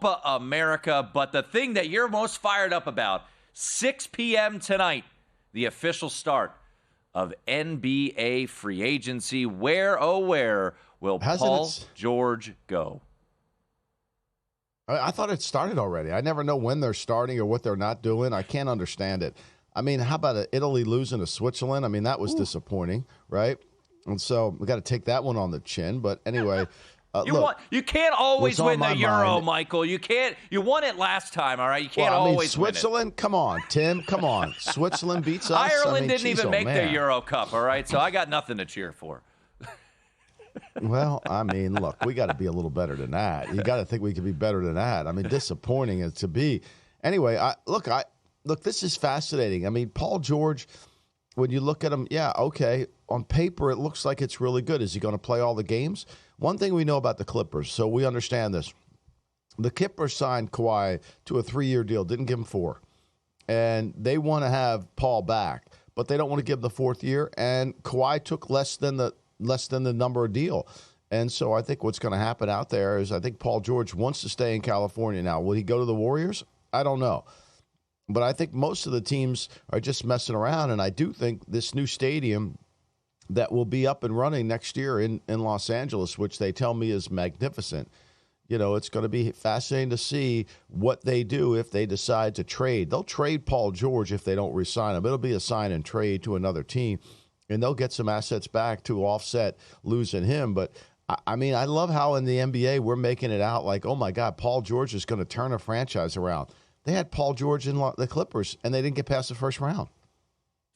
Copa America. But the thing that you're most fired up about, 6 p.m. tonight, the official start of NBA free agency. Where, oh, where will Paul George go? I thought it started already. I never know when they're starting or what they're not doing. I can't understand it. I mean, how about Italy losing to Switzerland? I mean, that was disappointing, right? And so we got to take that one on the chin. But anyway, you can't always win the Euro, Michael. You can't. You won it last time, all right? You can't always Switzerland, win it. come on, Tim, come on. Switzerland beats us. Ireland didn't even make the Euro Cup, all right? So I got nothing to cheer for. Well, I mean, look, we got to be a little better than that. You got to think we could be better than that. I mean, disappointing as to be. Anyway, look, this is fascinating. I mean, Paul George, when you look at him, yeah, okay, on paper it looks like it's really good. Is he going to play all the games? One thing we know about the Clippers, so we understand this. The Clippers signed Kawhi to a 3-year deal, didn't give him 4. And they want to have Paul back, but they don't want to give the 4th year. And Kawhi took less than the number of deal. And so I think what's going to happen out there is I think Paul George wants to stay in California now. Will he go to the Warriors? I don't know. But I think most of the teams are just messing around. And I do think this new stadium that will be up and running next year in Los Angeles, which they tell me is magnificent. You know, it's going to be fascinating to see what they do if they decide to trade. They'll trade Paul George if they don't re-sign him. It'll be a sign and trade to another team, and they'll get some assets back to offset losing him. But, I mean, I love how in the NBA we're making it out like, oh, my God, Paul George is going to turn a franchise around. They had Paul George in the Clippers, and they didn't get past the first round.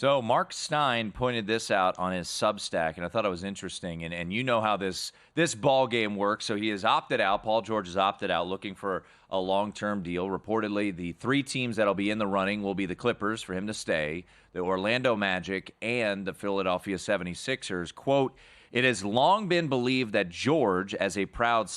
So Mark Stein pointed this out on his Substack, and I thought it was interesting. And you know how this ball game works. So he has opted out. Paul George has opted out, looking for a long-term deal. Reportedly, the 3 teams that'll be in the running will be the Clippers for him to stay, the Orlando Magic, and the Philadelphia 76ers. Quote, "It has long been believed that George, as a proud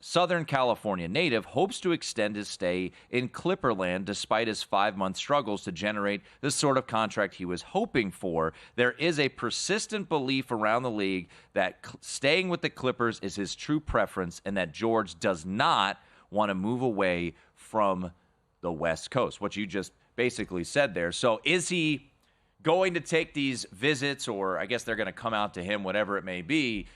Southern California native, hopes to extend his stay in Clipperland despite his 5-month struggles to generate the sort of contract he was hoping for. There is a persistent belief around the league that staying with the Clippers is his true preference and that George does not want to move away from the West Coast." What you just basically said there. So is he going to take these visits, or I guess they're going to come out to him, whatever it may be,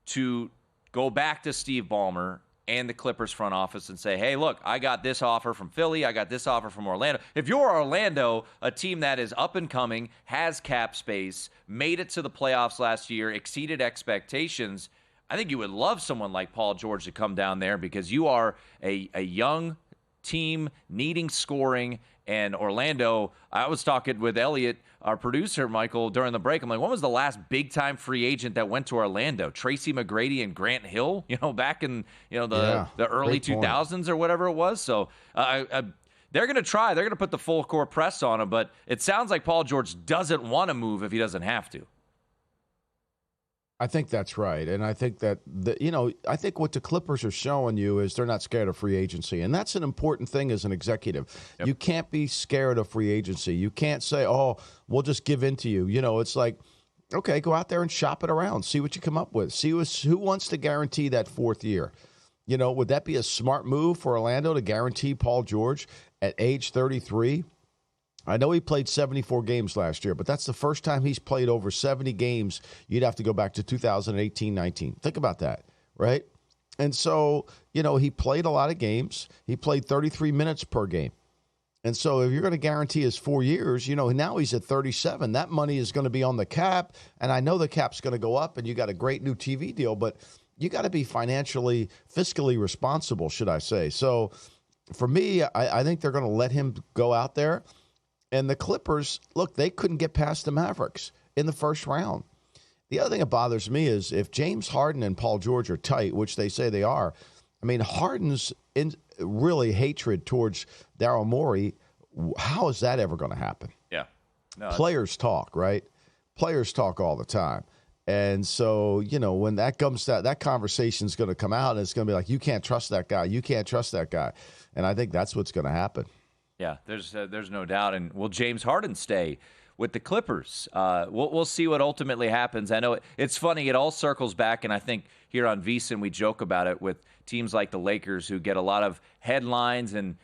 to go back to Steve Ballmer and the Clippers front office and say, hey, look, I got this offer from Philly. I got this offer from Orlando. If you're Orlando, a team that is up and coming, has cap space, made it to the playoffs last year, exceeded expectations, I think you would love someone like Paul George to come down there because you are a young team needing scoring. And Orlando, I was talking with Elliot, our producer, Michael, during the break. I'm like, when was the last big-time free agent that went to Orlando? Tracy McGrady and Grant Hill, back in, the early 2000s or whatever it was. So they're going to try. They're going to put the full court press on him. But it sounds like Paul George doesn't want to move if he doesn't have to. I think that's right. And I think that, I think what the Clippers are showing you is they're not scared of free agency. And that's an important thing as an executive. Yep. You can't be scared of free agency. You can't say, oh, we'll just give in to you. It's like, okay, go out there and shop it around. See what you come up with. See who wants to guarantee that 4th year. Would that be a smart move for Orlando to guarantee Paul George at age 33? I know he played 74 games last year, but that's the first time he's played over 70 games. You'd have to go back to 2018-19. Think about that, right? And so, he played a lot of games. He played 33 minutes per game. And so if you're going to guarantee his 4 years, now he's at 37. That money is going to be on the cap, and I know the cap's going to go up, and you got a great new TV deal, but you got to be fiscally responsible, should I say. So for me, I think they're going to let him go out there. And the Clippers, look, they couldn't get past the Mavericks in the first round. The other thing that bothers me is if James Harden and Paul George are tight, which they say they are, I mean, Harden's really hatred towards Daryl Morey, how is that ever going to happen? Yeah. No, players talk, right? Players talk all the time. And so, when that comes to that conversation's going to come out, and it's going to be like, you can't trust that guy. You can't trust that guy. And I think that's what's going to happen. Yeah, there's no doubt. And will James Harden stay with the Clippers. We'll see what ultimately happens. I know it's funny. It all circles back, and I think here on VSiN we joke about it with teams like the Lakers who get a lot of headlines and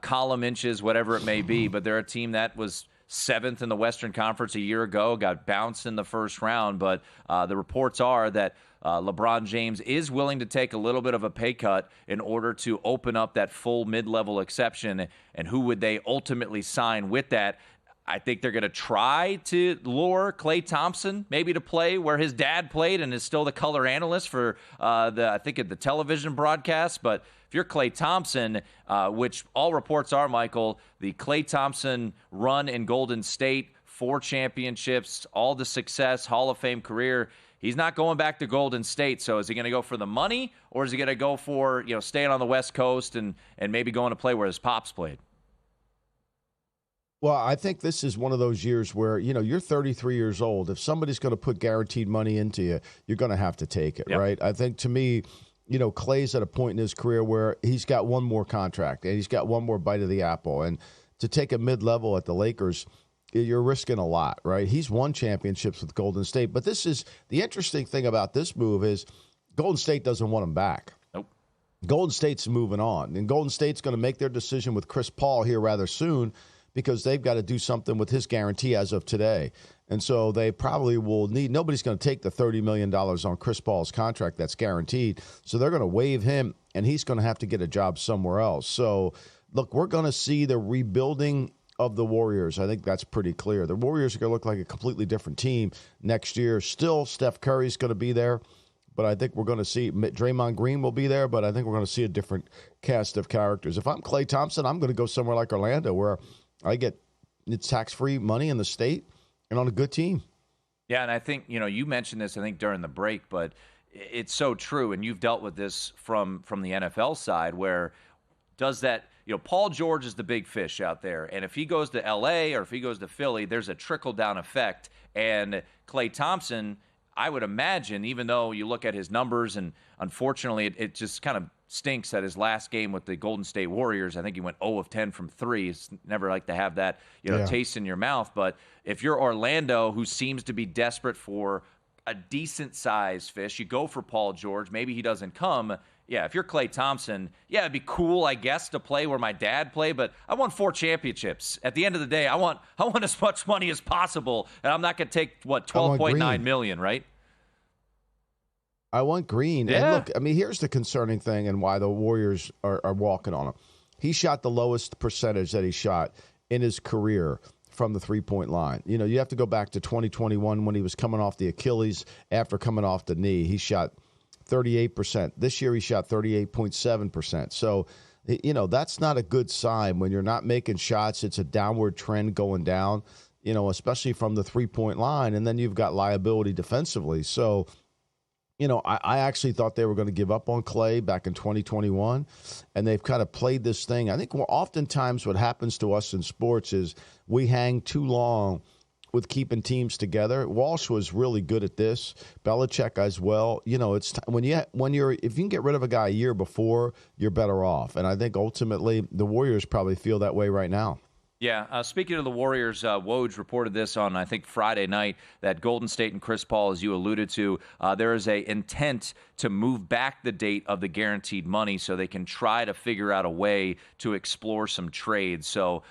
column inches, whatever it may be, but they're a team that was 7th in the Western Conference a year ago, got bounced in the first round, but the reports are that LeBron James is willing to take a little bit of a pay cut in order to open up that full mid-level exception, and who would they ultimately sign with that? I think they're going to try to lure Klay Thompson maybe to play where his dad played and is still the color analyst for the television broadcast. But if you're Klay Thompson, which all reports are, Michael, the Klay Thompson run in Golden State, 4 championships, all the success, Hall of Fame career, he's not going back to Golden State. So is he going to go for the money, or is he going to go for staying on the West Coast and maybe going to play where his pops played? Well, I think this is one of those years where, you're 33 years old. If somebody's going to put guaranteed money into you, you're going to have to take it, yep. Right? I think, to me, Klay's at a point in his career where he's got one more contract and he's got one more bite of the apple. And to take a mid-level at the Lakers, you're risking a lot, right? He's won championships with Golden State. But this is the interesting thing about this move is Golden State doesn't want him back. Nope. Golden State's moving on. And Golden State's going to make their decision with Chris Paul here rather soon, because they've got to do something with his guarantee as of today. And so they probably will need – nobody's going to take the $30 million on Chris Paul's contract that's guaranteed. So they're going to waive him, and he's going to have to get a job somewhere else. So, look, we're going to see the rebuilding of the Warriors. I think that's pretty clear. The Warriors are going to look like a completely different team next year. Still, Steph Curry's going to be there, but I think we're going to see – Draymond Green will be there, but I think we're going to see a different cast of characters. If I'm Klay Thompson, I'm going to go somewhere like Orlando where – I get it's tax-free money in the state and on a good team. Yeah, and I think, you mentioned this, I think, during the break, but it's so true, and you've dealt with this from the NFL side, where does that, Paul George is the big fish out there, and if he goes to L.A. or if he goes to Philly, there's a trickle-down effect, and Klay Thompson, I would imagine, even though you look at his numbers, and unfortunately it just kind of stinks that his last game with the Golden State Warriors, I think he went 0 of 10 from 3. It's never like to have that, taste in your mouth. But if you're Orlando, who seems to be desperate for a decent-sized fish, you go for Paul George. Maybe he doesn't come. Yeah, if you're Klay Thompson, yeah, it'd be cool, I guess, to play where my dad played, but I won 4 championships. At the end of the day, I want as much money as possible, and I'm not going to take, $12.9 million, right? I want Green. Yeah. And look, I mean, here's the concerning thing and why the Warriors are walking on him. He shot the lowest percentage that he shot in his career from the three-point line. You have to go back to 2021 when he was coming off the Achilles after coming off the knee. He shot 38%. This year he shot 38.7%. So, that's not a good sign when you're not making shots. It's a downward trend going down, especially from the three-point line. And then you've got liability defensively. So, I actually thought they were going to give up on Klay back in 2021, and they've kind of played this thing. I think oftentimes what happens to us in sports is we hang too long with keeping teams together. Walsh was really good at this. Belichick as well. It's if you can get rid of a guy a year before, you're better off. And I think ultimately the Warriors probably feel that way right now. Yeah, speaking of the Warriors, Woj reported this on, I think, Friday night, that Golden State and Chris Paul, as you alluded to, there is a intent to move back the date of the guaranteed money so they can try to figure out a way to explore some trades. So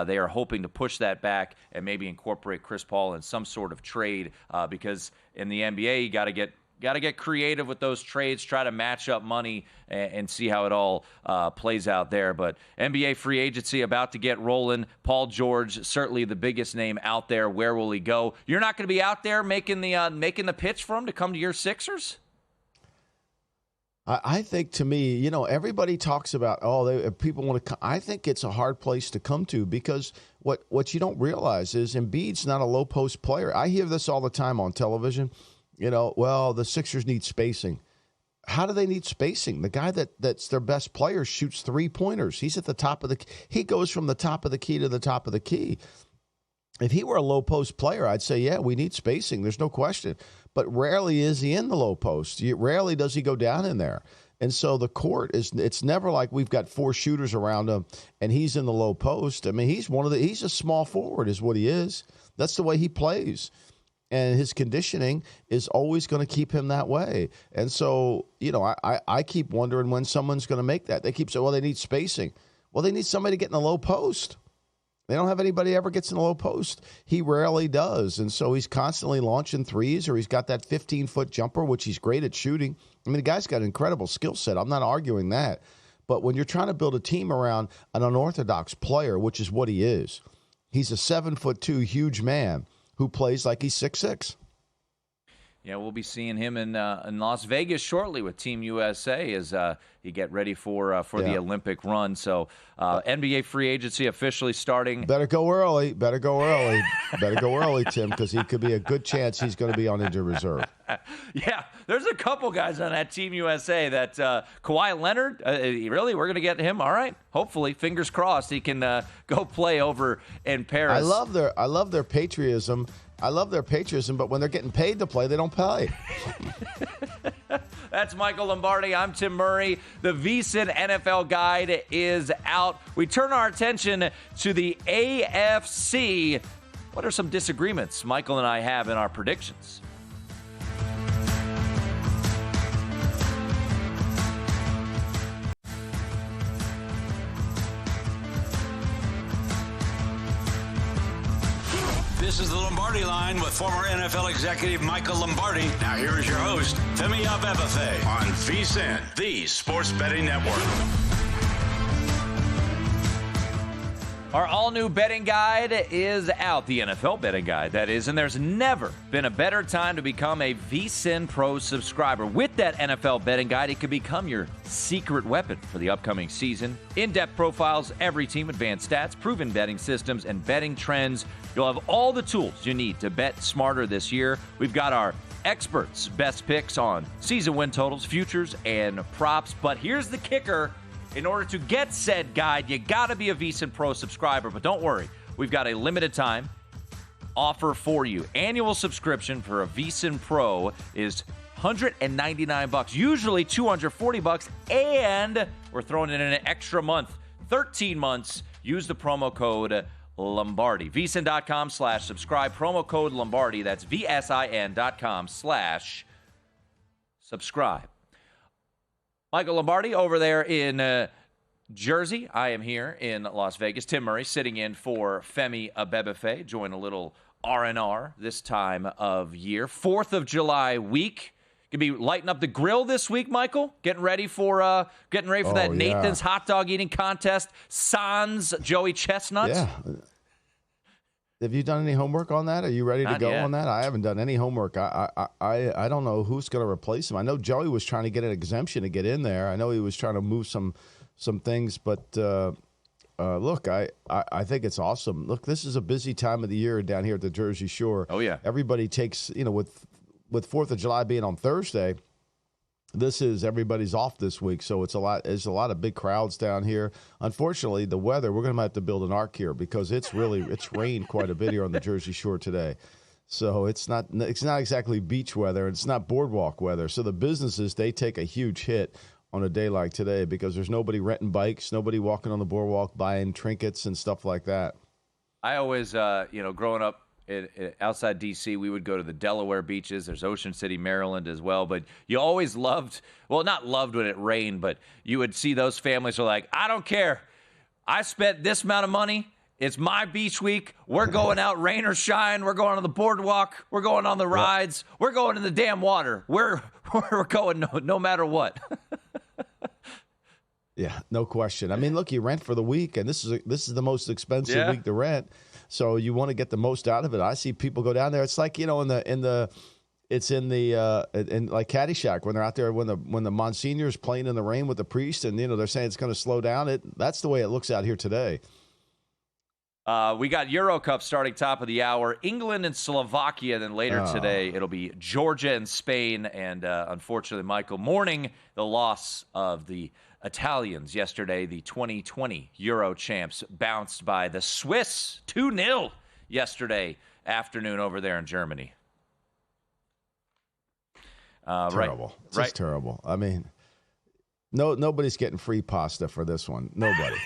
they are hoping to push that back and maybe incorporate Chris Paul in some sort of trade because in the NBA, you got to get creative with those trades, try to match up money and see how it all plays out there. But NBA free agency about to get rolling. Paul George, certainly the biggest name out there. Where will he go? You're not going to be out there making the pitch for him to come to your Sixers? I think, to me, everybody talks about, people want to come. I think it's a hard place to come to because what you don't realize is Embiid's not a low-post player. I hear this all the time on television. The Sixers need spacing. How do they need spacing? The guy that's their best player shoots three-pointers. He's at the top of he goes from the top of the key to the top of the key. If he were a low-post player, I'd say, yeah, we need spacing. There's no question. But rarely is he in the low post. Rarely does he go down in there. And so the court it's never like we've got 4 shooters around him and he's in the low post. I mean, he's a small forward is what he is. That's the way he plays. And his conditioning is always going to keep him that way. And so, I keep wondering when someone's going to make that. They keep saying, well, they need spacing. Well, they need somebody to get in the low post. They don't have anybody ever gets in the low post. He rarely does. And so he's constantly launching threes, or he's got that 15-foot jumper, which he's great at shooting. I mean, the guy's got an incredible skill set. I'm not arguing that. But when you're trying to build a team around an unorthodox player, which is what he is, he's a 7'2" huge man who plays like he's 6'6". Yeah, we'll be seeing him in Las Vegas shortly with Team USA as he get ready for the Olympic run. So NBA free agency officially starting. Better go early. Better go early, Tim, because he could be a good chance he's going to be on injured reserve. Yeah, there's a couple guys on that Team USA that Kawhi Leonard, really, we're going to get him? All right. Hopefully, fingers crossed, he can go play over in Paris. I love their patriotism. But when they're getting paid to play, they don't play. That's Michael Lombardi. I'm Tim Murray. The VSiN NFL Guide is out. We turn our attention to the AFC. What are some disagreements Michael and I have in our predictions? This is the Lombardi Line with former NFL executive Michael Lombardi. Now here is your host, Femi Abebefe, on VSiN, the Sports Betting Network. Our all-new betting guide is out, the NFL betting guide, that is, and there's never been a better time to become a VSiN Pro subscriber. With that NFL betting guide, it could become your secret weapon for the upcoming season. In-depth profiles, every team, advanced stats, proven betting systems, and betting trends. You'll have all the tools you need to bet smarter this year. We've got our experts' best picks on season win totals, futures, and props. But here's the kicker. In order to get said guide, you got to be a VSiN Pro subscriber. But don't worry, we've got a limited time offer for you. Annual subscription for a VSiN Pro is $199, usually $240, and we're throwing in an extra month, 13 months. Use the promo code Lombardi. VSiN.com/subscribe. Promo code Lombardi. That's VSIN.com/subscribe. Michael Lombardi over there in Jersey. I am here in Las Vegas. Tim Murray sitting in for Femi Abebefe. Join a little R&R this time of year. 4th of July week. Gonna be lighting up the grill this week, Michael. Getting ready for that Nathan's hot dog eating contest. Sans Joey Chestnuts. Yeah. Have you done any homework on that? Are you ready to go on that? I haven't done any homework. I don't know who's going to replace him. I know Joey was trying to get an exemption to get in there. I know he was trying to move some things, but look, I think it's awesome. Look, this is a busy time of the year down here at the Jersey Shore. Oh yeah, everybody takes with 4th of July being on Thursday. Everybody's off this week, so it's a lot. There's a lot of big crowds down here. Unfortunately, the weather, we're going to have to build an ark here because it's rained quite a bit here on the Jersey Shore today. So it's not exactly beach weather. It's not boardwalk weather. So the businesses, they take a huge hit on a day like today because there's nobody renting bikes, nobody walking on the boardwalk buying trinkets and stuff like that. I always, growing up outside D.C., we would go to the Delaware beaches. There's Ocean City, Maryland as well. But you always not loved when it rained, but you would see those families who are like, I don't care. I spent this amount of money. It's my beach week. We're going out, rain or shine. We're going on the boardwalk. We're going on the rides. We're going in the damn water. We're going no matter what. Yeah, no question. I mean, look, you rent for the week, and this is the most expensive week to rent. So you want to get the most out of it. I see people go down there. It's like, in like Caddyshack when they're out there when the Monsignor's playing in the rain with the priest, and they're saying it's going to slow down. That's the way it looks out here today. We got Euro Cup starting top of the hour. England and Slovakia. Then later today, it'll be Georgia and Spain. And unfortunately, Michael, mourning the loss of the Italians yesterday, the 2020 Euro champs, bounced by the Swiss 2-0 yesterday afternoon over there in Germany. Terrible. Just terrible. I mean, No, nobody's getting free pasta for this one. Nobody.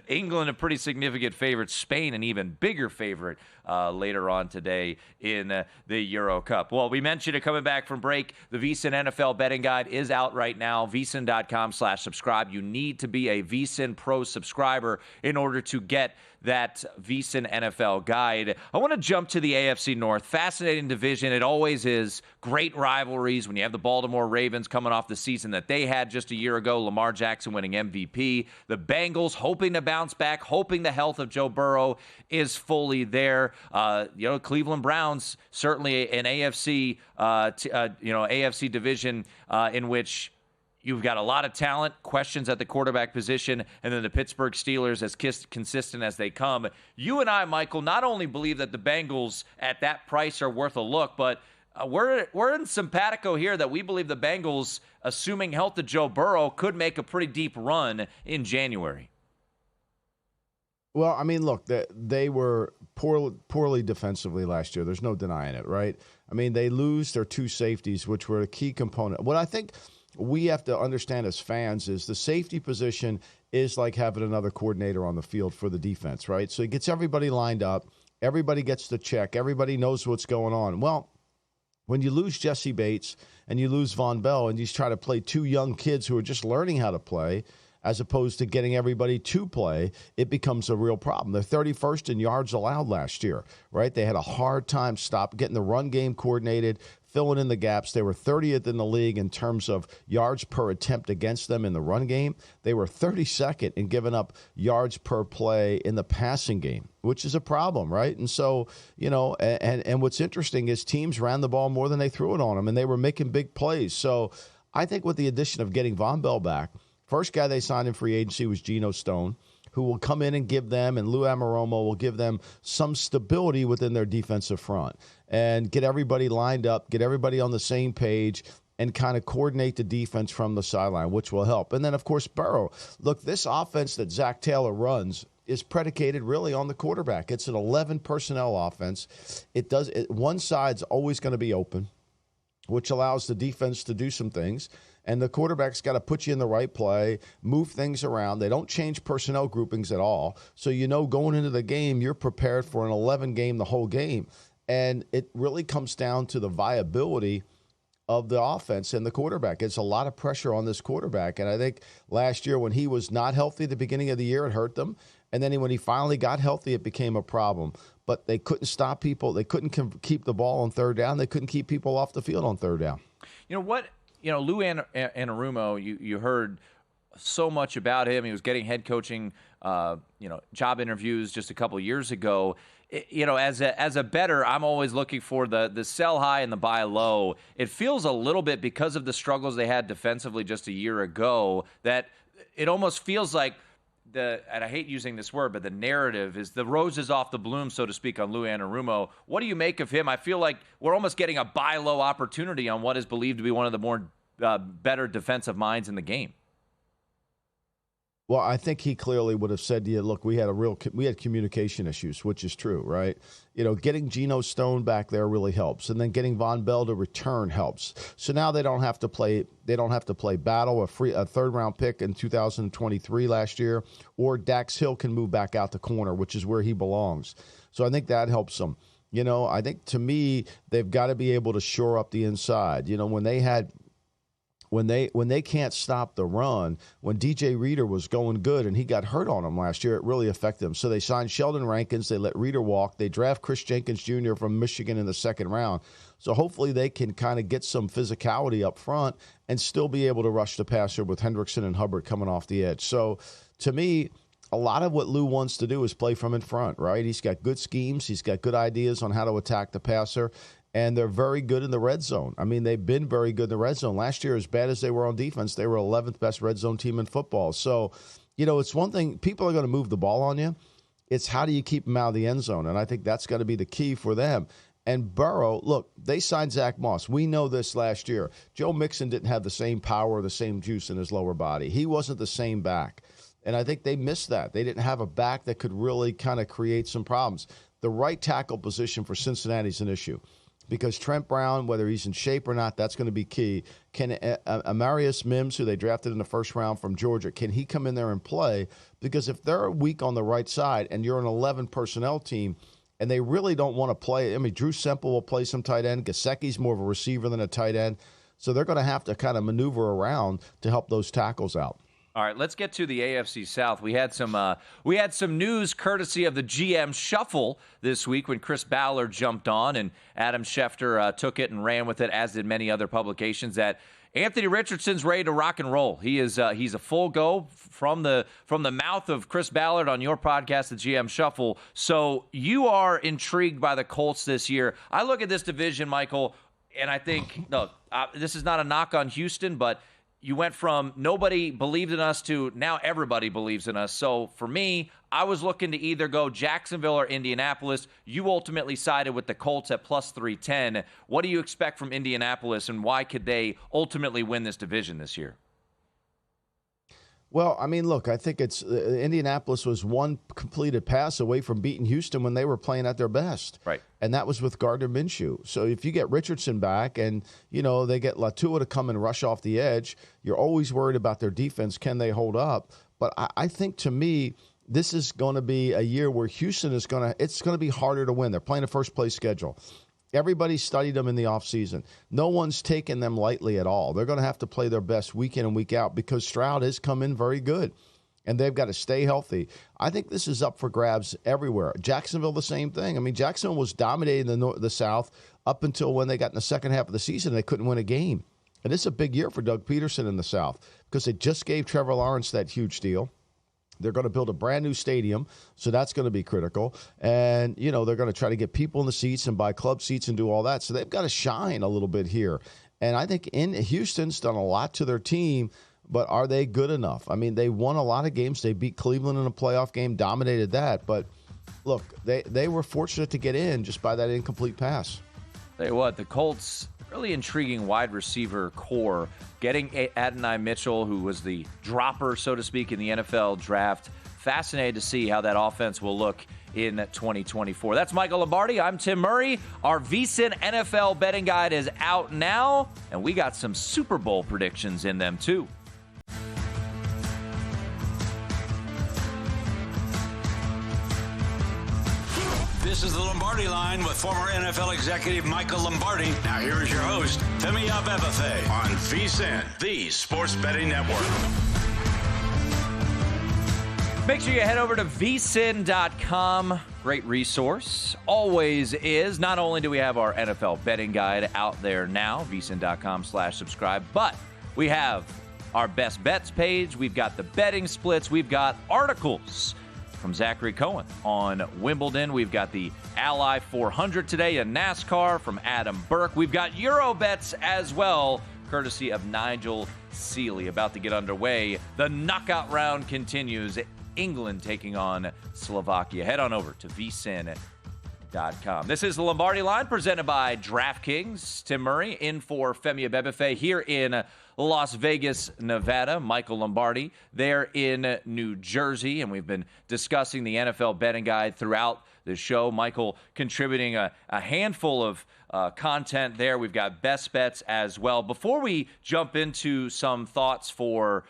England, a pretty significant favorite. Spain, an even bigger favorite later on today in the Euro Cup. Well, we mentioned it coming back from break. The VSiN NFL betting guide is out right now. VSiN.com/subscribe. You need to be a VSiN Pro subscriber in order to get that VSiN NFL guide. I want to jump to the AFC North. Fascinating division. It always is. Great rivalries when you have the Baltimore Ravens coming off the season that they had just a year ago. Lamar Jackson winning MVP. The Bengals hoping to bounce back, hoping the health of Joe Burrow is fully there. Cleveland Browns, certainly an AFC, AFC division in which you've got a lot of talent, questions at the quarterback position, and then the Pittsburgh Steelers as consistent as they come. You and I, Michael, not only believe that the Bengals at that price are worth a look, but we're in simpatico here that we believe the Bengals, assuming health of Joe Burrow, could make a pretty deep run in January. Well, I mean, look, they were poorly defensively last year. There's no denying it, right? I mean, they lose their two safeties, which were a key component. What I think we have to understand as fans is the safety position is like having another coordinator on the field for the defense, right? So it gets everybody lined up. Everybody gets the check. Everybody knows what's going on. Well, when you lose Jesse Bates and you lose Von Bell and you try to play two young kids who are just learning how to play as opposed to getting everybody to play, it becomes a real problem. They're 31st in yards allowed last year, right? They had a hard time getting the run game coordinated, filling in the gaps. They were 30th in the league in terms of yards per attempt against them in the run game. They were 32nd in giving up yards per play in the passing game, which is a problem, right? And so, and what's interesting is teams ran the ball more than they threw it on them, and they were making big plays. So I think with the addition of getting Von Bell back, first guy they signed in free agency was Geno Stone, who will come in and give them, and Lou Anarumo will give them some stability within their defensive front and get everybody lined up, get everybody on the same page, and kind of coordinate the defense from the sideline, which will help. And then, of course, Burrow. Look, this offense that Zach Taylor runs is predicated really on the quarterback. It's an 11 personnel offense. One side's always going to be open, which allows the defense to do some things. And the quarterback's got to put you in the right play, move things around. They don't change personnel groupings at all. So going into the game, you're prepared for an 11 game the whole game. And it really comes down to the viability of the offense and the quarterback. It's a lot of pressure on this quarterback. And I think last year when he was not healthy at the beginning of the year, it hurt them. And then when he finally got healthy, it became a problem. But they couldn't stop people. They couldn't keep the ball on third down. They couldn't keep people off the field on third down. You know what? Lou Anarumo, you heard so much about him. He was getting head coaching, job interviews just a couple years ago. As a bettor, I'm always looking for the sell high and the buy low. It feels a little bit because of the struggles they had defensively just a year ago that it almost feels like and I hate using this word, but the narrative is the roses off the bloom, so to speak, on Lou Anarumo. What do you make of him? I feel like we're almost getting a buy low opportunity on what is believed to be one of the more better defensive minds in the game. Well, I think he clearly would have said to you, look, we had communication issues, which is true, right? Getting Geno Stone back there really helps, and then getting Von Bell to return helps. So now they don't have to play battle, a third round pick in 2023 last year, or Dax Hill can move back out the corner, which is where he belongs. So I think that helps them. I think to me, they've got to be able to shore up the inside. When they can't stop the run, when DJ Reader was going good and he got hurt on them last year, it really affected them. So they signed Sheldon Rankins. They let Reader walk. They draft Chris Jenkins Jr. from Michigan in the second round. So hopefully they can kind of get some physicality up front and still be able to rush the passer with Hendrickson and Hubbard coming off the edge. So to me, a lot of what Lou wants to do is play from in front, right? He's got good schemes. He's got good ideas on how to attack the passer. And they're very good in the red zone. I mean, they've been very good in the red zone. Last year, as bad as they were on defense, they were 11th best red zone team in football. So, it's one thing. People are going to move the ball on you. It's how do you keep them out of the end zone? And I think that's got to be the key for them. And Burrow, look, they signed Zach Moss. We know this last year. Joe Mixon didn't have the same power or the same juice in his lower body. He wasn't the same back. And I think they missed that. They didn't have a back that could really kind of create some problems. The right tackle position for Cincinnati is an issue. because Trent Brown, whether he's in shape or not, that's going to be key. Can Amarius Mims, who they drafted in the first round from Georgia, can he come in there and play? Because if they're weak on the right side and you're an 11 personnel team and they really don't want to play, I mean, Drew Semple will play some tight end. Gasecki's more of a receiver than a tight end. So they're going to have to kind of maneuver around to help those tackles out. All right, let's get to the AFC South. We had some news courtesy of the GM Shuffle this week when Chris Ballard jumped on and Adam Schefter took it and ran with it, as did many other publications, that Anthony Richardson's ready to rock and roll. He's a full go from the mouth of Chris Ballard on your podcast, the GM Shuffle. So you are intrigued by the Colts this year. I look at this division, Michael, and I think, this is not a knock on Houston, but you went from nobody believed in us to now everybody believes in us. So for me, I was looking to either go Jacksonville or Indianapolis. You ultimately sided with the Colts at plus 310. What do you expect from Indianapolis, and why could they ultimately win this division this year? Well, I mean, look, I think it's Indianapolis was one completed pass away from beating Houston when they were playing at their best. Right. And that was with Gardner Minshew. So if you get Richardson back and, they get Latua to come and rush off the edge, you're always worried about their defense. Can they hold up? But I think, to me, this is going to be a year where Houston it's going to be harder to win. They're playing a first-place schedule. Everybody studied them in the offseason. No one's taken them lightly at all. They're going to have to play their best week in and week out because Stroud has come in very good, and they've got to stay healthy. I think this is up for grabs everywhere. Jacksonville, the same thing. I mean, Jacksonville was dominating the South up until when they got in the second half of the season. They couldn't win a game. And it's a big year for Doug Peterson in the South because they just gave Trevor Lawrence that huge deal. They're going to build a brand new stadium, so that's going to be critical. And, they're going to try to get people in the seats and buy club seats and do all that. So they've got to shine a little bit here. And I think Houston's done a lot to their team, but are they good enough? I mean, they won a lot of games. They beat Cleveland in a playoff game, dominated that. But, look, they were fortunate to get in just by that incomplete pass. Tell you what, the Colts, really intriguing wide receiver core. Getting Adonai Mitchell, who was the dropper, so to speak, in the NFL draft. Fascinated to see how that offense will look in 2024. That's Michael Lombardi. I'm Tim Murray. Our VSiN NFL betting guide is out now, and we got some Super Bowl predictions in them, too. This is the Lombardi Line with former NFL executive Michael Lombardi. Now here is your host, Femi Abebefe, on VSiN, the Sports Betting Network. Make sure you head over to VSiN.com. Great resource. Always is. Not only do we have our NFL betting guide out there now, VSiN.com/subscribe, but we have our best bets page. We've got the betting splits. We've got articles from Zachary Cohen on Wimbledon. We've got the Ally 400 today in NASCAR from Adam Burke. We've got Euro bets as well, courtesy of Nigel Seeley. About to get underway. The knockout round continues. England taking on Slovakia. Head on over to vsin.com. This is the Lombardi Line presented by DraftKings. Tim Murray in for Femi Abebefe here in Las Vegas, Nevada. Michael Lombardi there in New Jersey. And we've been discussing the NFL betting guide throughout the show. Michael contributing a handful of content there. We've got best bets as well. Before we jump into some thoughts for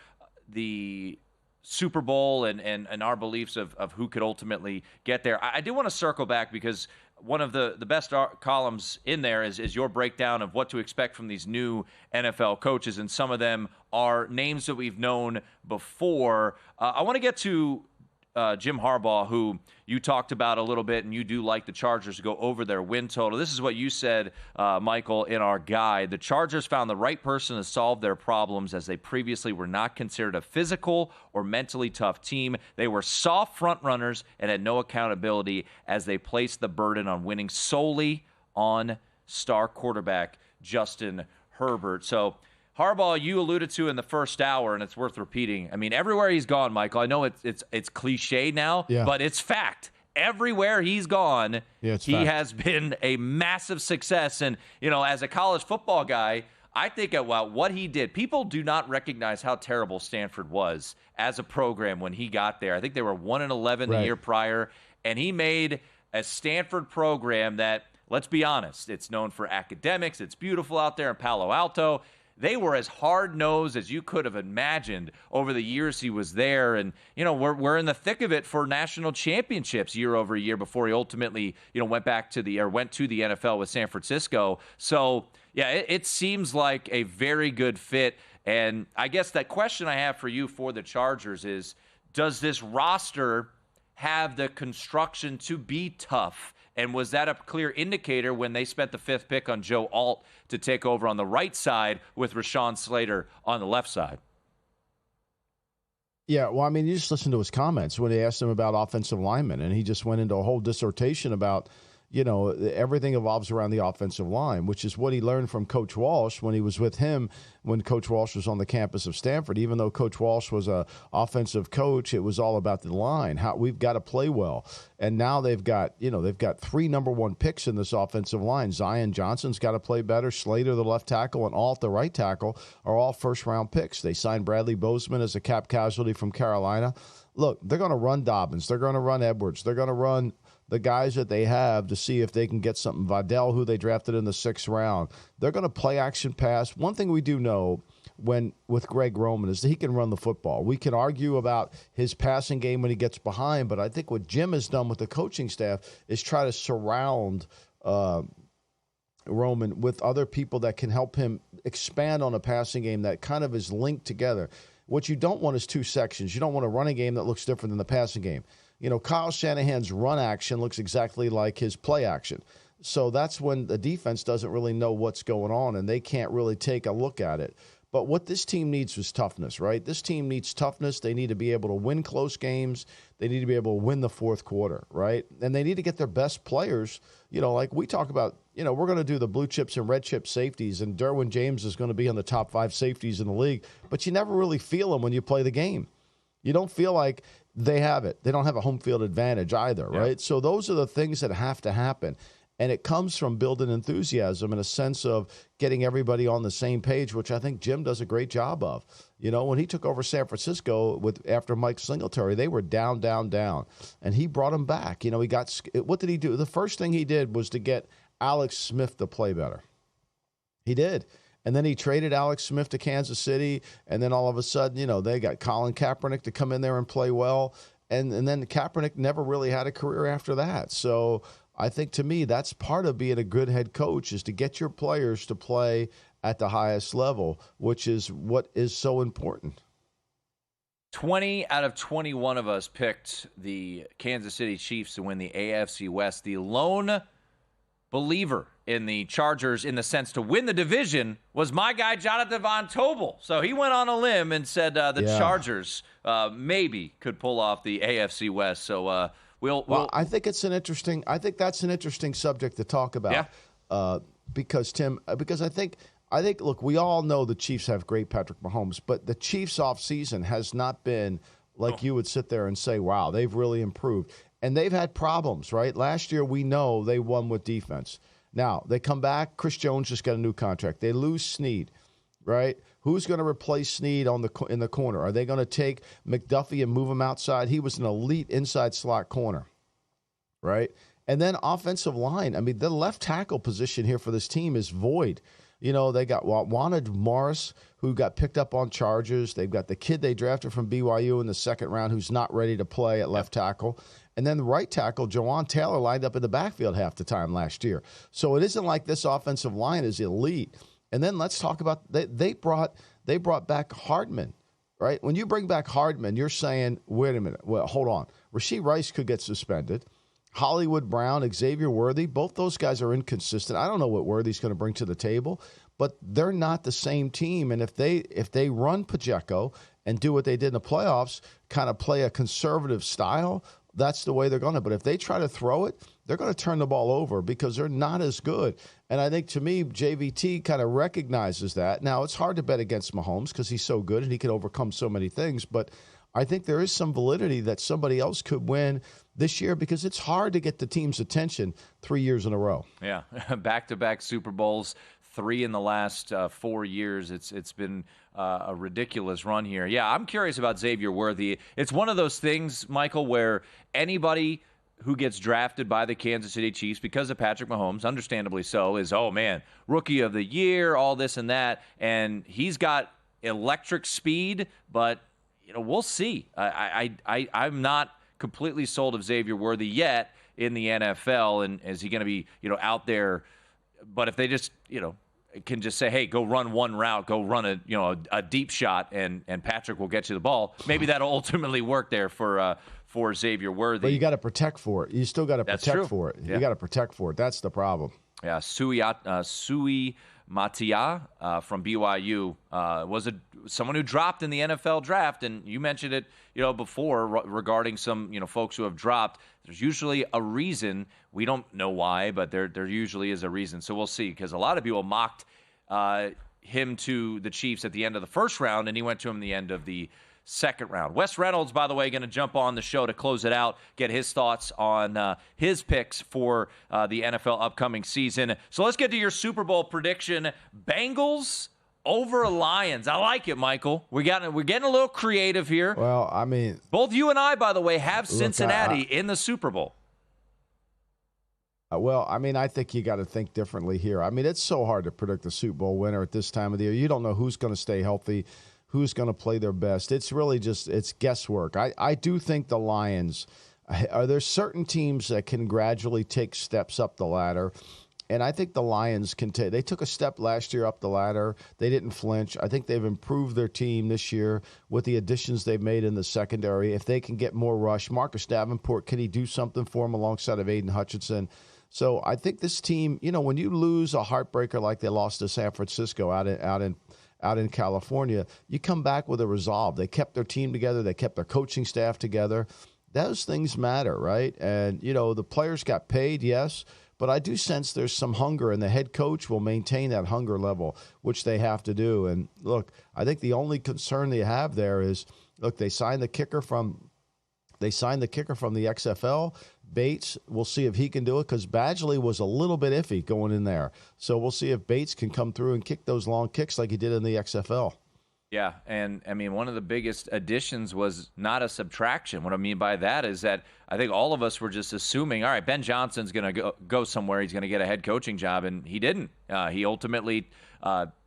the Super Bowl and our beliefs of who could ultimately get there, I do want to circle back because one of the best columns in there is your breakdown of what to expect from these new NFL coaches, and some of them are names that we've known before. I want to get to Jim Harbaugh, who you talked about a little bit, and you do like the Chargers to go over their win total. This is what you said, Michael, in our guide. The Chargers found the right person to solve their problems, as they previously were not considered a physical or mentally tough team. They were soft front runners and had no accountability, as they placed the burden on winning solely on star quarterback Justin Herbert. So Harbaugh, you alluded to in the first hour, and it's worth repeating. I mean, everywhere he's gone, Michael, I know it's cliche now, but it's fact. Everywhere he's gone, he has been a massive success. And, as a college football guy, I think about what he did. People do not recognize how terrible Stanford was as a program when he got there. I think they were 1-11 the year prior, and he made a Stanford program that let's be honest, it's known for academics. It's beautiful out there in Palo Alto. They were as hard-nosed as you could have imagined over the years he was there. And, we're in the thick of it for national championships year over year before he ultimately, went to the NFL with San Francisco. So, yeah, it seems like a very good fit. And I guess that question I have for you for the Chargers is, does this roster have the construction to be tough? And was that a clear indicator when they spent the 5th pick on Joe Alt to take over on the right side with Rashawn Slater on the left side? Yeah, well, I mean, you just listen to his comments when they asked him about offensive linemen, and he just went into a whole dissertation about, everything evolves around the offensive line, which is what he learned from Coach Walsh when he was with him when Coach Walsh was on the campus of Stanford. Even though Coach Walsh was an offensive coach, it was all about the line, how we've got to play well. And now they've got 3 number 1 picks in this offensive line. Zion Johnson's got to play better. Slater, the left tackle, and Alt, the right tackle, are all first-round picks. They signed Bradley Bozeman as a cap casualty from Carolina. Look, they're going to run Dobbins. They're going to run Edwards. They're going to run the guys that they have to see if they can get something. Vidal, who they drafted in the 6th round. They're going to play action pass. One thing we do know with Greg Roman is that he can run the football. We can argue about his passing game when he gets behind, but I think what Jim has done with the coaching staff is try to surround Roman with other people that can help him expand on a passing game that kind of is linked together. What you don't want is 2 sections. You don't want a running game that looks different than the passing game. Kyle Shanahan's run action looks exactly like his play action. So that's when the defense doesn't really know what's going on, and they can't really take a look at it. But what this team needs is toughness, right? This team needs toughness. They need to be able to win close games. They need to be able to win the 4th quarter, right? And they need to get their best players. Like we talk about, we're going to do the blue chips and red chip safeties, and Derwin James is going to be on the top 5 safeties in the league. But you never really feel them when you play the game. You don't feel like they have it. They don't have a home field advantage either, right? Yeah. So those are the things that have to happen. And it comes from building enthusiasm and a sense of getting everybody on the same page, which I think Jim does a great job of. When he took over San Francisco after Mike Singletary, they were down. And he brought them back. What did he do? The first thing he did was to get Alex Smith to play better. He did. And then he traded Alex Smith to Kansas City, and then all of a sudden, they got Colin Kaepernick to come in there and play well, and then Kaepernick never really had a career after that. So I think, to me, that's part of being a good head coach, is to get your players to play at the highest level, which is what is so important. 20 out of 21 of us picked the Kansas City Chiefs to win the AFC West. The lone believer in the Chargers in the sense to win the division was my guy Jonathan Von Tobel. So he went on a limb and said Chargers maybe could pull off the AFC West. So we'll I think that's an interesting subject to talk about. Yeah. Because I think look, we all know the Chiefs have great Patrick Mahomes, but the Chiefs offseason has not been like you would sit there and say, wow, they've really improved. And they've had problems, right? Last year, we know they won with defense. Now, they come back. Chris Jones just got a new contract. They lose Snead, right? Who's going to replace Snead in the corner? Are they going to take McDuffie and move him outside? He was an elite inside slot corner, right? And then offensive line. I mean, the left tackle position here for this team is void. They got Wanted Morris, who got picked up on charges. They've got the kid they drafted from BYU in the 2nd round who's not ready to play at left tackle. And then the right tackle, Jawan Taylor, lined up in the backfield half the time last year. So it isn't like this offensive line is elite. And then let's talk about they brought back Hardman, right? When you bring back Hardman, you're saying, wait a minute, well, hold on. Rashee Rice could get suspended. Hollywood Brown, Xavier Worthy, both those guys are inconsistent. I don't know what Worthy's going to bring to the table, but they're not the same team. And if they run Pacheco and do what they did in the playoffs, kind of play a conservative style, that's the way they're going to. But if they try to throw it, they're going to turn the ball over because they're not as good. And I think, to me, JVT kind of recognizes that. Now, it's hard to bet against Mahomes because he's so good and he can overcome so many things. But I think there is some validity that somebody else could win this year because it's hard to get the team's attention 3 years in a row. Yeah, back-to-back Super Bowls, 3 in the last 4 years. It's been a ridiculous run here. Yeah, I'm curious about Xavier Worthy. It's one of those things, Michael, where anybody who gets drafted by the Kansas City Chiefs because of Patrick Mahomes, understandably so, is, oh, man, rookie of the year, all this and that. And he's got electric speed, but, we'll see. I'm not completely sold of Xavier Worthy yet in the NFL. And is he going to be, out there? But if they just, can just say, hey, go run one route, go run a deep shot, and Patrick will get you the ball, maybe that'll ultimately work there for Xavier Worthy. But you got to protect for it. You still got to protect for it. Yeah. You got to protect for it. That's the problem. Yeah, Sui Matia from BYU was someone who dropped in the NFL draft, and you mentioned it, before regarding some, folks who have dropped. There's usually a reason. We don't know why, but there usually is a reason. So we'll see, because a lot of people mocked him to the Chiefs at the end of the first round, and he went to him in the end of the second round. Wes Reynolds, by the way, going to jump on the show to close it out, get his thoughts on his picks for the NFL upcoming season. So let's get to your Super Bowl prediction. Bengals over Lions. I like it, Michael. We're getting a little creative here. Well, I mean, both you and I, by the way, have Cincinnati in the Super Bowl. I think you got to think differently here. I mean, it's so hard to predict the Super Bowl winner at this time of the year. You don't know who's going to stay healthy, who's going to play their best. It's really it's guesswork. I do think the Lions, are there certain teams that can gradually take steps up the ladder? And I think the Lions can take. They took a step last year up the ladder. They didn't flinch. I think they've improved their team this year with the additions they've made in the secondary. If they can get more rush, Marcus Davenport, can he do something for him alongside of Aiden Hutchinson? So I think this team, when you lose a heartbreaker like they lost to San Francisco out in California, you come back with a resolve. They kept their team together. They kept their coaching staff together. Those things matter, right? And, the players got paid, yes, but I do sense there's some hunger, and the head coach will maintain that hunger level, which they have to do. And, look, I think the only concern they have there is, look, they signed the kicker from the XFL. Bates, we'll see if he can do it, because Badgley was a little bit iffy going in there. So we'll see if Bates can come through and kick those long kicks like he did in the XFL. Yeah, and I mean, one of the biggest additions was not a subtraction. What I mean by that is that I think all of us were just assuming, all right, Ben Johnson's going to go somewhere. He's going to get a head coaching job, and he didn't. He ultimately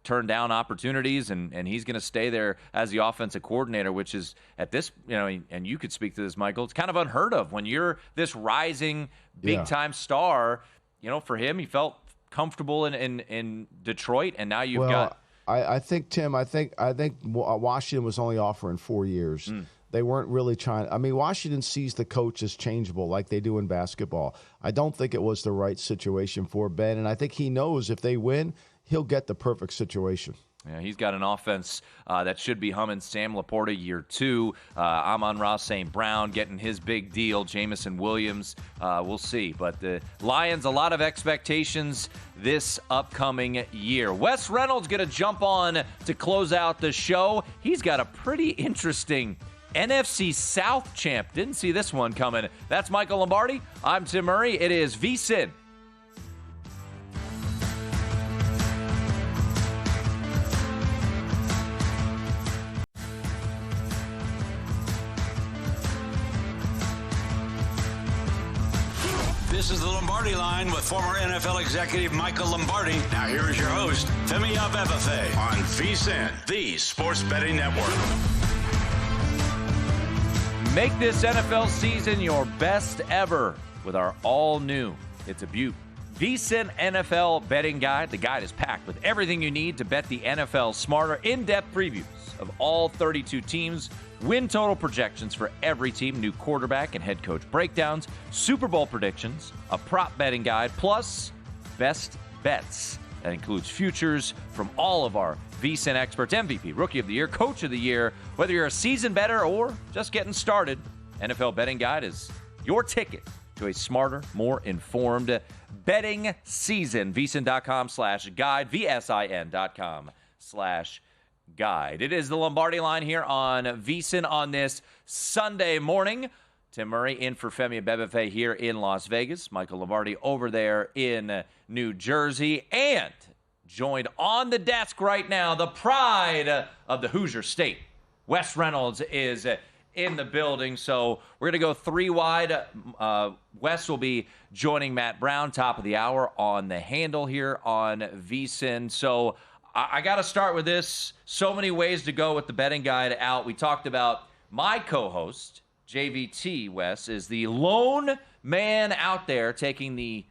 turned down opportunities, and he's going to stay there as the offensive coordinator, which is at this, and you could speak to this, Michael, it's kind of unheard of when you're this rising big-time star. For him, he felt comfortable in Detroit, and now you've got – I think, Tim, Washington was only offering 4 years. They weren't really trying. I mean, Washington sees the coach as changeable like they do in basketball. I don't think it was the right situation for Ben, and I think he knows if they win, he'll get the perfect situation. Yeah, he's got an offense that should be humming. Sam Laporta, year 2. Amon-Ra St. Brown getting his big deal. Jamison Williams, we'll see. But the Lions, a lot of expectations this upcoming year. Wes Reynolds going to jump on to close out the show. He's got a pretty interesting NFC South champ. Didn't see this one coming. That's Michael Lombardi. I'm Tim Murray. It is VSiN. This is the Lombardi Line with former NFL executive Michael Lombardi. Now here is your host, Femi Abebefe, on VSiN, the Sports Betting Network. Make this NFL season your best ever with our all-new, it's a beaut, VSiN NFL Betting Guide. The guide is packed with everything you need to bet the NFL smarter, in-depth previews of all 32 teams, win total projections for every team, new quarterback and head coach breakdowns, Super Bowl predictions, a prop betting guide, plus best bets. That includes futures from all of our VSiN experts, MVP, Rookie of the Year, Coach of the Year. Whether you're a seasoned bettor or just getting started, NFL Betting Guide is your ticket to a smarter, more informed betting season. VSiN.com/guide, VSIN.com/guide. It is the Lombardi Line here on VSiN on this Sunday morning. Tim Murray in for Femi Abebefe here in Las Vegas. Michael Lombardi over there in New Jersey. And joined on the desk right now, the pride of the Hoosier State. Wes Reynolds is in the building. So we're going to go three wide. Wes will be joining Matt Brown, top of the hour, on the handle here on VSiN. So I got to start with this. So many ways to go with the betting guide out. We talked about my co-host, JVT, Wes, is the lone man out there taking the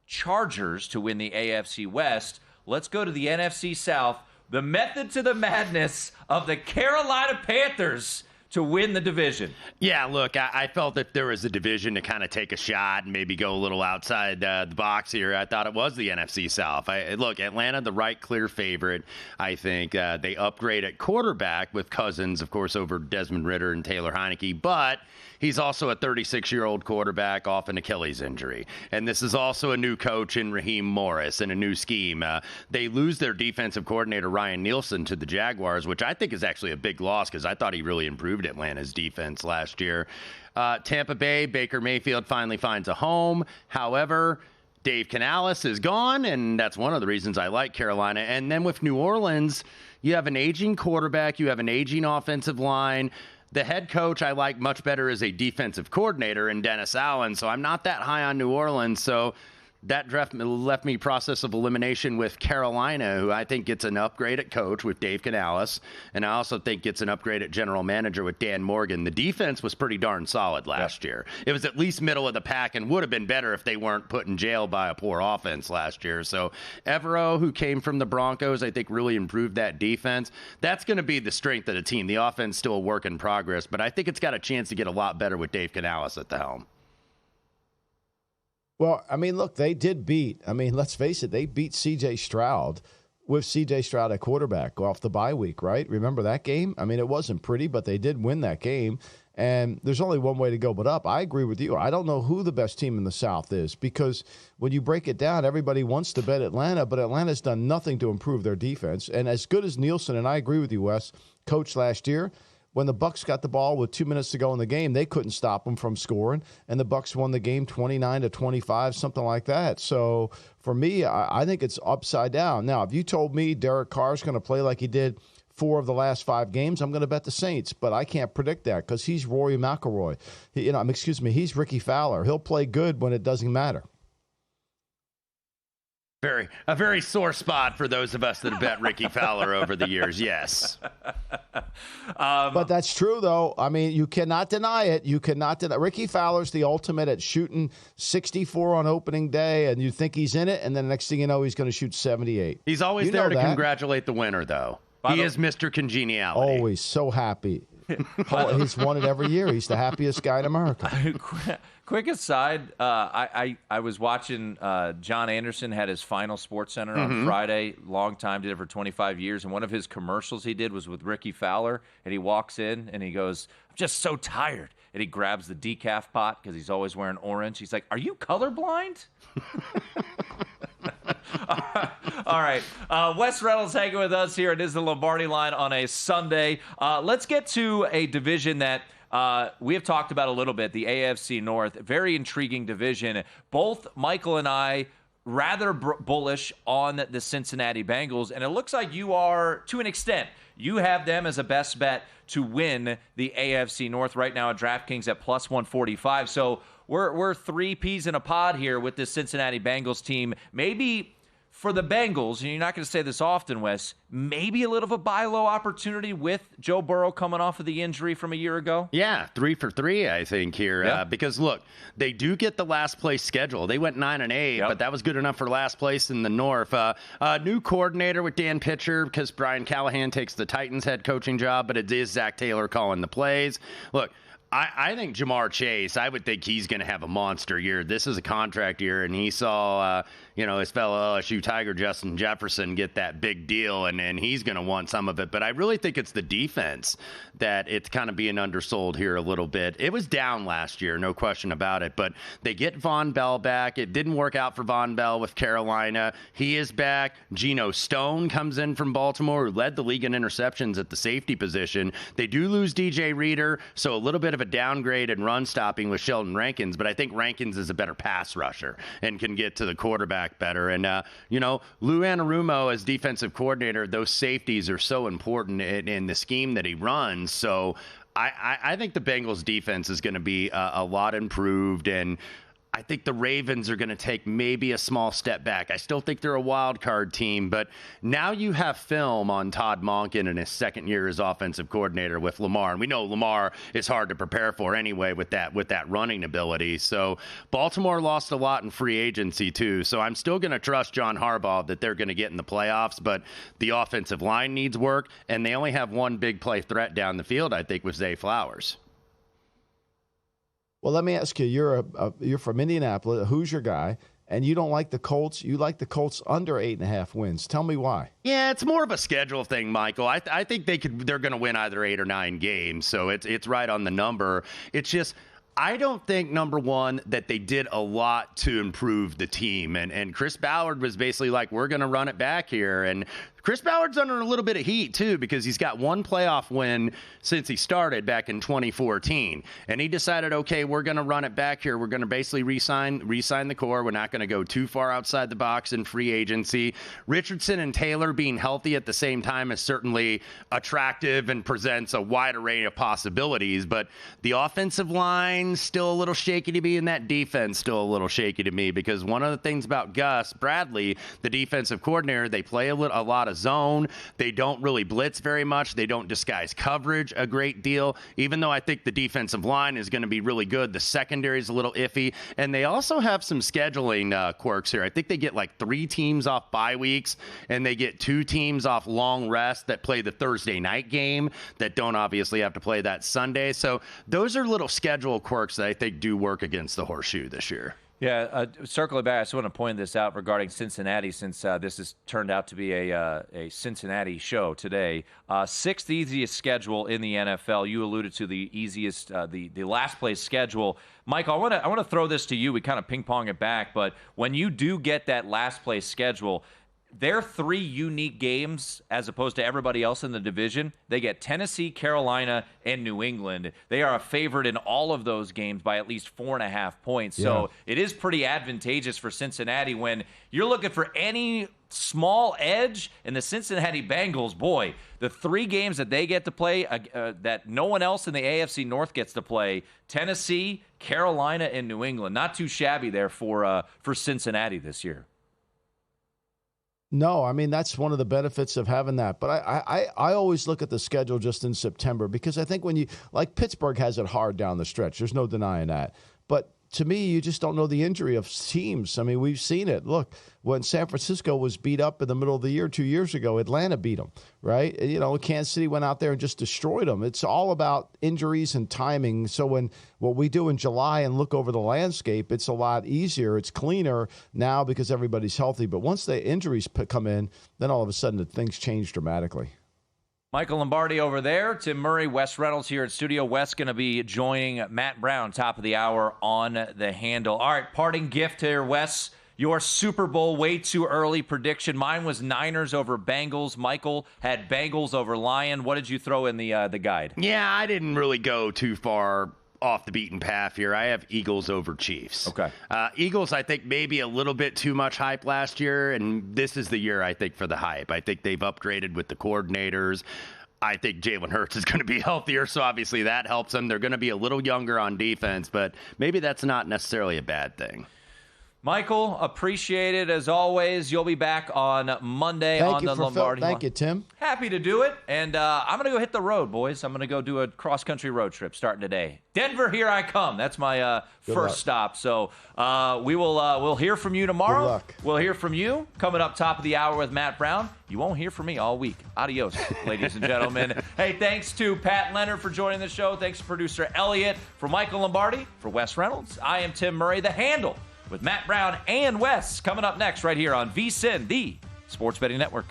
Chargers to win the AFC West. Let's go to the NFC South. The method to the madness of the Carolina Panthers to win the division. Yeah, look, I felt that there was a division to kind of take a shot and maybe go a little outside the box here. I thought it was the NFC South. Look, Atlanta, the right clear favorite. I think they upgrade at quarterback with Cousins, of course, over Desmond Ridder and Taylor Heineke, but he's also a 36-year-old quarterback off an Achilles injury. And this is also a new coach in Raheem Morris and a new scheme. They lose their defensive coordinator, Ryan Nielsen, to the Jaguars, which I think is actually a big loss because I thought he really improved Atlanta's defense last year. Tampa Bay, Baker Mayfield finally finds a home. However, Dave Canales is gone, and that's one of the reasons I like Carolina. And then with New Orleans, you have an aging quarterback, you have an aging offensive line. The head coach I like much better as a defensive coordinator in Dennis Allen, so I'm not that high on New Orleans. So that left me process of elimination with Carolina, who I think gets an upgrade at coach with Dave Canales, and I also think gets an upgrade at general manager with Dan Morgan. The defense was pretty darn solid last year. It was at least middle of the pack and would have been better if they weren't put in jail by a poor offense last year. So Evero, who came from the Broncos, I think really improved that defense. That's going to be the strength of the team. The offense still a work in progress, but I think it's got a chance to get a lot better with Dave Canales at the helm. Well, I mean, look, they did let's face it, they beat C.J. Stroud with C.J. Stroud at quarterback off the bye week, right? Remember that game? I mean, it wasn't pretty, but they did win that game, and there's only one way to go but up. I agree with you. I don't know who the best team in the South is because when you break it down, everybody wants to bet Atlanta, but Atlanta's done nothing to improve their defense. And as good as Nielsen, and I agree with you, Wes, coach last year, when the Bucs got the ball with 2 minutes to go in the game, they couldn't stop them from scoring, and the Bucs won the game 29-25, something like that. So for me, I think it's upside down. Now, if you told me Derek Carr's going to play like he did 4 of the last 5 games, I'm going to bet the Saints, but I can't predict that because he's Rory McIlroy. He's Ricky Fowler. He'll play good when it doesn't matter. A very sore spot for those of us that have bet Ricky Fowler over the years, yes. But that's true, though. I mean, you cannot deny it. You cannot deny. Ricky Fowler's the ultimate at shooting 64 on opening day, and you think he's in it, and then the next thing you know, he's going to shoot 78. He's always there to congratulate the winner, though. He is Mr. Congeniality. Always so happy. He's won it every year. He's the happiest guy in America. Quick aside, I was watching John Anderson had his final Sports Center on Friday. Long time, did it for 25 years. And one of his commercials he did was with Ricky Fowler. And he walks in and he goes, "I'm just so tired." And he grabs the decaf pot because he's always wearing orange. He's like, "Are you colorblind?" All right. Wes Reynolds hanging with us here. It is the Lombardi Line on a Sunday. Let's get to a division that we have talked about a little bit, the AFC North. Very intriguing division. Both Michael and I rather bullish on the Cincinnati Bengals, and it looks like you are, to an extent. You have them as a best bet to win the AFC North right now at DraftKings at plus 145. So we're 3 peas in a pod here with this Cincinnati Bengals team. Maybe for the Bengals, and you're not going to say this often, Wes, maybe a little of a buy low opportunity with Joe Burrow coming off of the injury from a year ago? Yeah, 3 for 3, I think, here. Yeah. Because, look, they do get the last place schedule. They went 9-8, but that was good enough for last place in the North. New coordinator with Dan Pitcher because Brian Callahan takes the Titans head coaching job, but it is Zach Taylor calling the plays. Look, I think Jamar Chase, I would think he's going to have a monster year. This is a contract year, and he saw, his fellow LSU Tiger Justin Jefferson get that big deal, and he's going to want some of it. But I really think it's the defense that it's kind of being undersold here a little bit. It was down last year, no question about it, but they get Von Bell back. It didn't work out for Von Bell with Carolina. He is back. Geno Stone comes in from Baltimore, who led the league in interceptions at the safety position. They do lose DJ Reader, so a little bit of a downgrade in run stopping with Sheldon Rankins, but I think Rankins is a better pass rusher and can get to the quarterback better. And, Lou Anarumo as defensive coordinator, those safeties are so important in the scheme that he runs. So I think the Bengals defense is going to be a lot improved, and I think the Ravens are going to take maybe a small step back. I still think they're a wild card team, but now you have film on Todd Monken in his second year as offensive coordinator with Lamar. And we know Lamar is hard to prepare for anyway with that running ability. So Baltimore lost a lot in free agency too. So I'm still going to trust John Harbaugh that they're going to get in the playoffs, but the offensive line needs work, and they only have one big play threat down the field, I think, with Zay Flowers. Well, let me ask you, you're from Indianapolis. Who's your guy? And you don't like the Colts. You like the Colts under 8.5 wins. Tell me why. Yeah, it's more of a schedule thing, Michael. I think they're going to win either 8 or 9 games. So it's right on the number. It's just, I don't think, number one, that they did a lot to improve the team. And Chris Ballard was basically like, we're going to run it back here. And Chris Ballard's under a little bit of heat, too, because he's got one playoff win since he started back in 2014. And he decided, okay, we're going to run it back here. We're going to basically re-sign the core. We're not going to go too far outside the box in free agency. Richardson and Taylor being healthy at the same time is certainly attractive and presents a wide array of possibilities. But the offensive line still a little shaky to me, and that defense still a little shaky to me, because one of the things about Gus Bradley, the defensive coordinator, they play a lot of zone. They don't really blitz very much. They don't disguise coverage a great deal. Even though I think the defensive line is going to be really good, the secondary is a little iffy. And they also have some scheduling quirks here. I think they get like 3 teams off bye weeks, and they get 2 teams off long rest that play the Thursday night game that don't obviously have to play that Sunday. So those are little schedule quirks that I think do work against the Horseshoe this year. Yeah, circling back, I just want to point this out regarding Cincinnati, since this has turned out to be a Cincinnati show today. 6th easiest schedule in the NFL. You alluded to the easiest, the last place schedule. Michael, I want to throw this to you. We kind of ping-pong it back, but when you do get that last place schedule, they're 3 unique games as opposed to everybody else in the division. They get Tennessee, Carolina, and New England. They are a favorite in all of those games by at least 4.5 points. Yeah. So it is pretty advantageous for Cincinnati when you're looking for any small edge. And the Cincinnati Bengals, boy, the 3 games that they get to play that no one else in the AFC North gets to play, Tennessee, Carolina, and New England. Not too shabby there for Cincinnati this year. No, I mean, that's one of the benefits of having that. But I always look at the schedule just in September, because I think when you, like, Pittsburgh has it hard down the stretch. There's no denying that. But to me, you just don't know the injury of teams. I mean, we've seen it. Look, when San Francisco was beat up in the middle of the year 2 years ago, Atlanta beat them, right? You know, Kansas City went out there and just destroyed them. It's all about injuries and timing. So when what we do in July and look over the landscape, it's a lot easier. It's cleaner now because everybody's healthy. But once the injuries come in, then all of a sudden things change dramatically. Michael Lombardi over there. Tim Murray, Wes Reynolds here at Studio. Wes going to be joining Matt Brown, top of the hour on the handle. All right, parting gift here, Wes. Your Super Bowl way too early prediction. Mine was Niners over Bengals. Michael had Bengals over Lion. What did you throw in the guide? Yeah, I didn't really go too far off the beaten path here. I have Eagles over Chiefs. Okay. Eagles, I think, maybe a little bit too much hype last year, and this is the year, I think, for the hype. I think they've upgraded with the coordinators. I think Jalen Hurts is going to be healthier, so obviously that helps them. They're going to be a little younger on defense, but maybe that's not necessarily a bad thing. Michael, appreciate it as always. You'll be back on Monday on the Lombardi Line. Thank you, Tim. Happy to do it. And I'm going to go hit the road, boys. I'm going to go do a cross-country road trip starting today. Denver, here I come. That's my first stop. So we'll hear from you tomorrow. Good luck. We'll hear from you coming up top of the hour with Matt Brown. You won't hear from me all week. Adios, ladies and gentlemen. Hey, thanks to Pat Leonard for joining the show. Thanks to producer Elliot. For Michael Lombardi, for Wes Reynolds, I am Tim Murray. The Handle with Matt Brown and Wes coming up next right here on VSiN, the Sports Betting Network.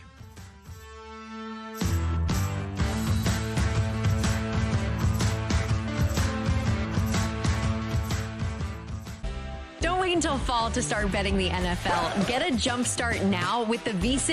Don't wait until fall to start betting the NFL. Get a jump start now with the VSiN